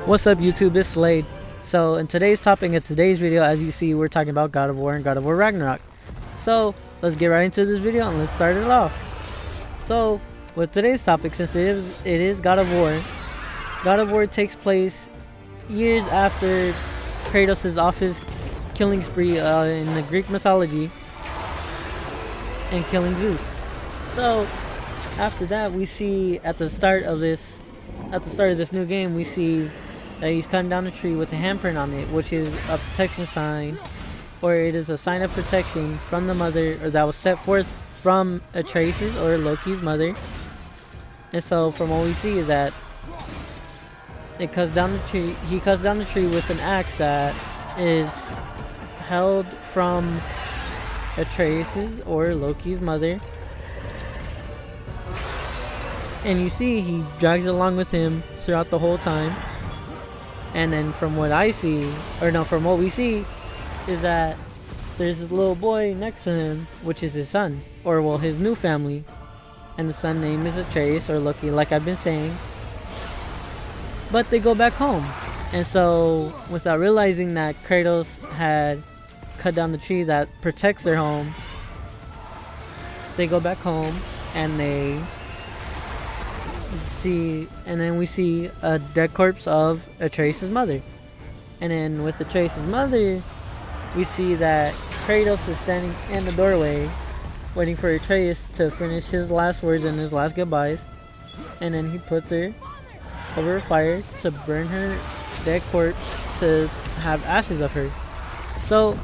What's up YouTube, it's Slade. So in today's topic of today's video, as you see, we're talking about God of War and God of War Ragnarok. So let's get right into this video and let's start it off. So with today's topic, since it is God of War takes place years after Kratos is off his killing spree in the Greek mythology and killing Zeus. So after that, we see at the start of this new game, we see that he's cutting down a tree with a handprint on it, which is a protection sign, or it is a sign of protection from the mother, or that was set forth from Atreus or Loki's mother. And so from what we see is that it cuts down the tree. He cuts down the tree with an axe that is held from Atreus or Loki's mother. And you see he drags it along with him throughout the whole time. And then from what we see is that there's this little boy next to him, which is his son, or well, his new family. And the son name is Atreus or Loki, like I've been saying. But they go back home. And so without realizing that Kratos had cut down the tree that protects their home, they go back home and we see a dead corpse of Atreus' mother. And then with Atreus' mother, we see that Kratos is standing in the doorway waiting for Atreus to finish his last words and his last goodbyes. And then he puts her over a fire to burn her dead corpse, to have ashes of her. So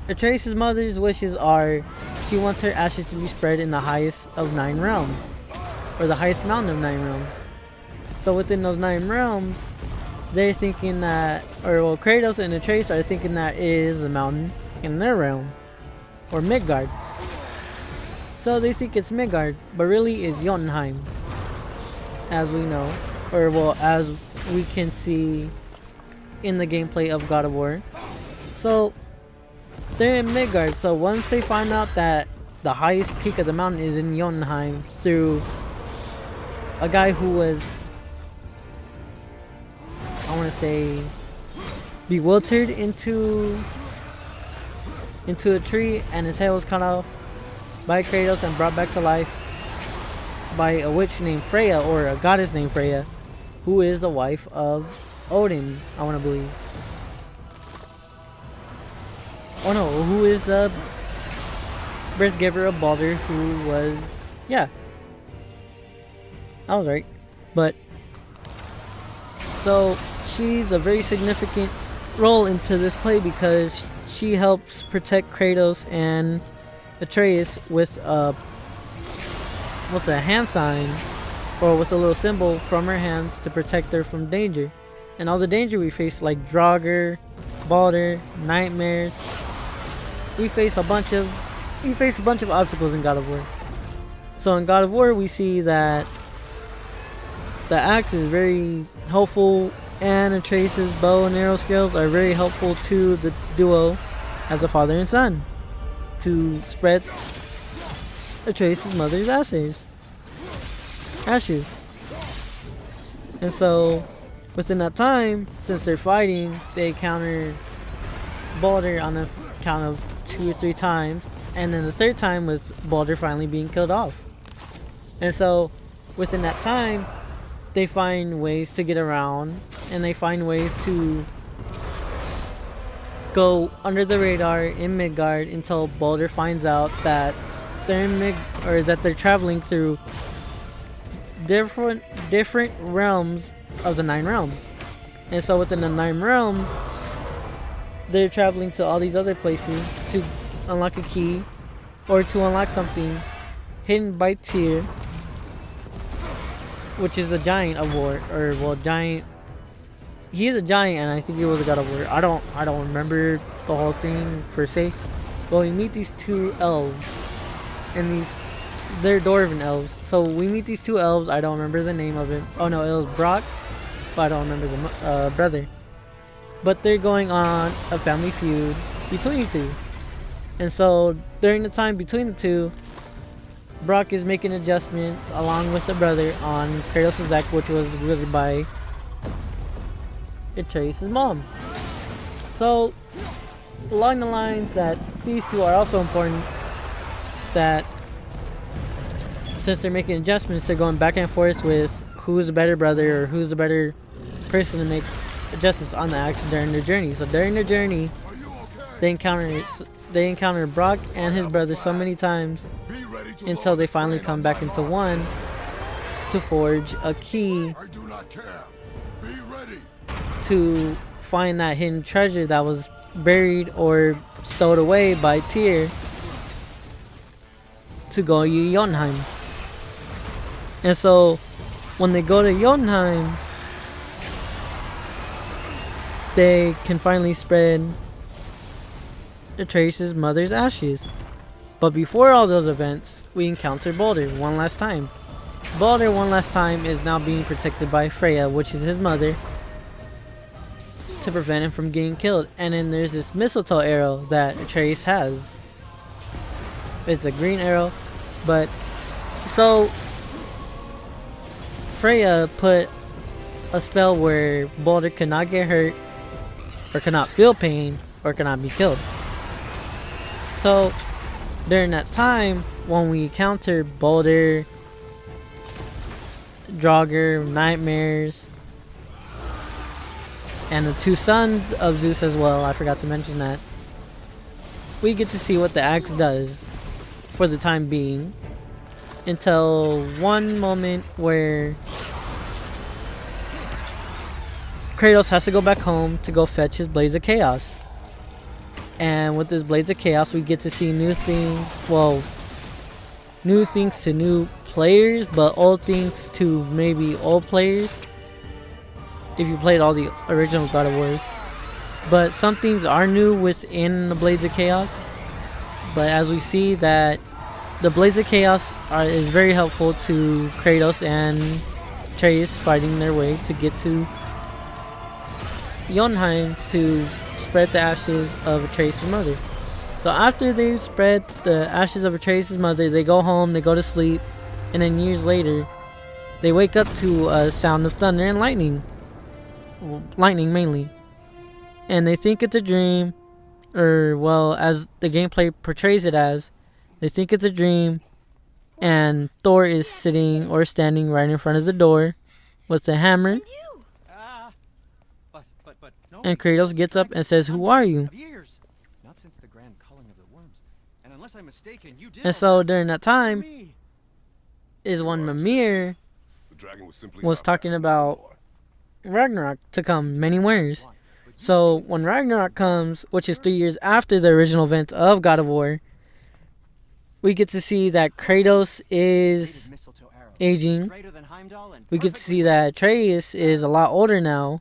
Atreus' mother's wishes are, she wants her ashes to be spread in the highest of 9 realms, or the highest mountain of 9 realms. So within those 9 realms, they're thinking that, Kratos and Atreus are thinking that it is a mountain in their realm, or Midgard. So they think it's Midgard, but really is Jotunheim, as we know, as we can see in the gameplay of God of War. So they're in Midgard. So once they find out that the highest peak of the mountain is in Jotunheim through a guy who was, I want to say, bewildered into a tree, and his head was cut off by Kratos and brought back to life by a witch named Freya, or a goddess named Freya, who is the wife of Odin, I want to believe. Oh no, who is the birth giver of Baldur, who was, yeah, I was right. But so she's a very significant role into this play because she helps protect Kratos and Atreus with a hand sign, or with a little symbol from her hands, to protect her from danger. And all the danger we face, like Draugr, Baldur, nightmares. We face a bunch of obstacles in God of War. So in God of War, we see that the axe is very helpful, and Atreus' bow and arrow skills are very helpful to the duo as a father and son, to spread Atreus' mother's ashes. And so within that time, since they're fighting, they encounter Baldur on a count of 2 or 3 times, and then the 3rd time with Baldur finally being killed off. And so within that time, they find ways to get around, and they find ways to go under the radar in Midgard until Baldur finds out that they're traveling through different realms of the 9 realms. And so within the 9 realms, they're traveling to all these other places to unlock a key, or to unlock something hidden by Tyr, which is a giant of war, giant. He is a giant, and I think he was a God of War. I don't remember the whole thing per se. But we meet these 2 elves, and they're dwarven elves. So we meet these 2 elves. I don't remember the name of it. Oh no, it was Brock, but I don't remember the brother. But they're going on a family feud between the 2. And so during the time between the 2, Brock is making adjustments along with the brother on Kratos' act, which was wielded by Atreus' mom. So, along the lines that these two are also important, that since they're making adjustments, they're going back and forth with who's the better brother or who's the better person to make adjustments on the axe during their journey. So during their journey, they encounter Brock and his brother so many times until they finally come back into one to forge a key to find that hidden treasure that was buried or stowed away by Tyr to go to Jotunheim. And so when they go to Jotunheim, they can finally spread Atreus' mother's ashes. But before all those events, we encounter Balder one last time. Balder one last time is now being protected by Freya, which is his mother, to prevent him from getting killed. And then there's this mistletoe arrow that Atreus has. It's a green arrow, but so Freya put a spell where Balder could not get hurt, or could not feel pain, or could not be killed. So during that time, when we encounter Balder, Draugr, Nightmares, and the two sons of Zeus as well, I forgot to mention that, we get to see what the axe does for the time being, until one moment where Kratos has to go back home to go fetch his Blades of Chaos. And with this Blades of Chaos, we get to see new things. Well, new things to new players, but old things to maybe old players, if you played all the original God of Wars. But some things are new within the Blades of Chaos. But as we see that the Blades of Chaos is very helpful to Kratos and Atreus fighting their way to get to Jotunheim to spread the ashes of Atreus' mother. So after they spread the ashes of Atreus' mother, they go home, they go to sleep, and then years later, they wake up to a sound of thunder and lightning. Lightning mainly. And they think it's a dream, or well, as the gameplay portrays it as, they think it's a dream, and Thor is sitting or standing right in front of the door with a hammer. And Kratos gets up and says, "Who are you?" And so during that time is when Mimir was talking about Ragnarok to come many ways. So when Ragnarok comes, which is 3 years after the original event of God of War, we get to see that Kratos is aging. We get to see that Atreus is a lot older now,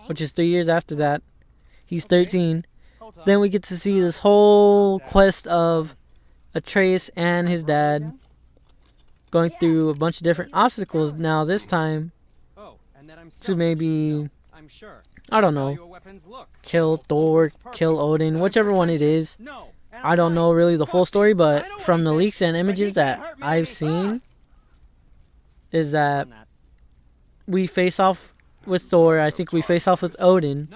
which is 3 years after that. He's 13. Then we get to see this whole quest of Atreus and his dad going through a bunch of different obstacles now this time to maybe, I don't know, kill Thor, kill Odin, whichever one it is. I don't know really the full story, but from the leaks and images that I've seen, is that we face off with Thor. I think we face off with Odin.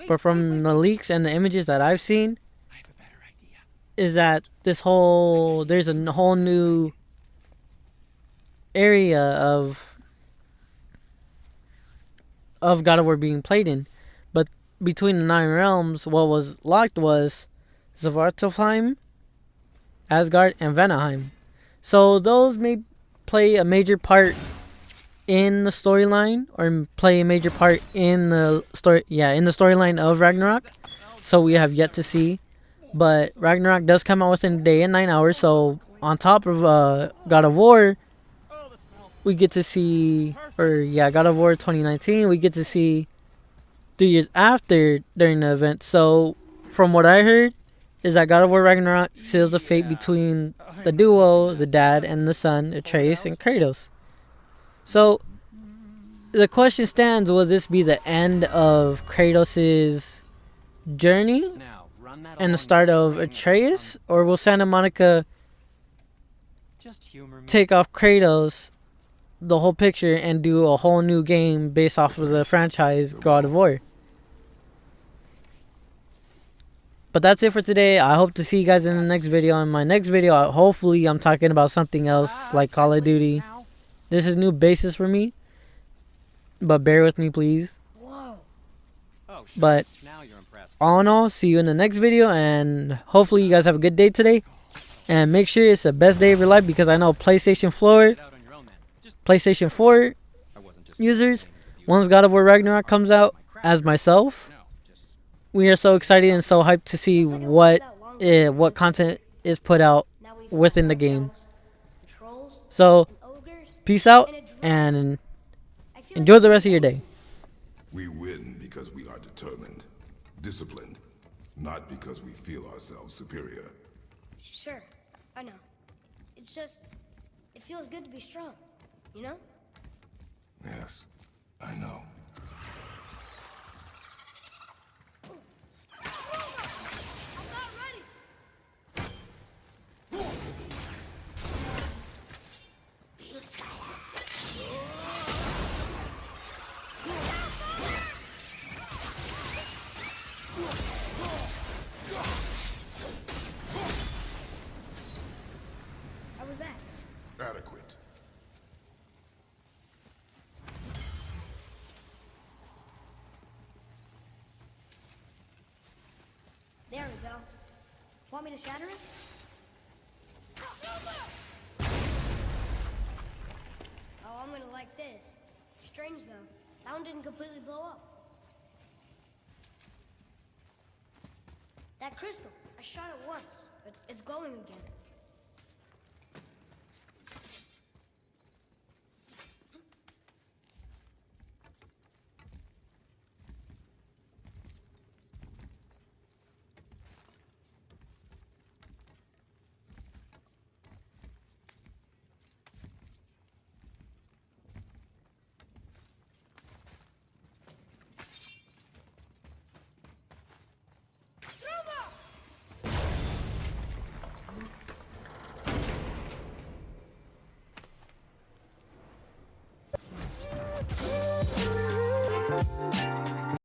But from the leaks and the images that I've seen, is that there's a whole new area of God of War being played in. But between the 9 realms, what was locked was Svartalfheim, Asgard, and Vanaheim. So those may play a major part in the storyline, or play a major part in the storyline of Ragnarok. So we have yet to see. But Ragnarok does come out within a day and 9 hours. So on top of God of War, we get to see, God of War 2019, we get to see 3 years after during the event. So from what I heard, is that God of War Ragnarok seals the fate between the duo, the dad and the son, Atreus and Kratos. So the question stands, will this be the end of Kratos' journey and the start of Atreus? Or will Santa Monica Just humor me. take off Kratos the whole picture and do a whole new game based off of the franchise God of War. But that's it for today. I hope to see you guys in the next video. In my next video, hopefully I'm talking about something else like Call of Duty. This is new basis for me, but bear with me, please. Whoa. Oh, sure. But Now you're impressed. all in all, see you in the next video, and hopefully you guys have a good day today. And make sure it's the best day of your life, because I know PlayStation 4, Get out on your own then. Just PlayStation 4 I wasn't just users, saying it with you. once God of War Ragnarok comes out, as myself, No, just we are so excited and so hyped to see what content is put out Now we've within the got game. elves, trolls, So and ogres, peace out and a dragon. and I feel enjoy like the rest of your day. We win because we are determined, disciplined, not because we feel ourselves superior. Sure, I know. It's just, it feels good to be strong, you know? Yes, I know. I'm not ready! How was that? Adequate. There we go. Want me to shatter it? Oh, I'm gonna like this. Strange though. That one didn't completely blow up. That crystal, I shot it once, but it's glowing again.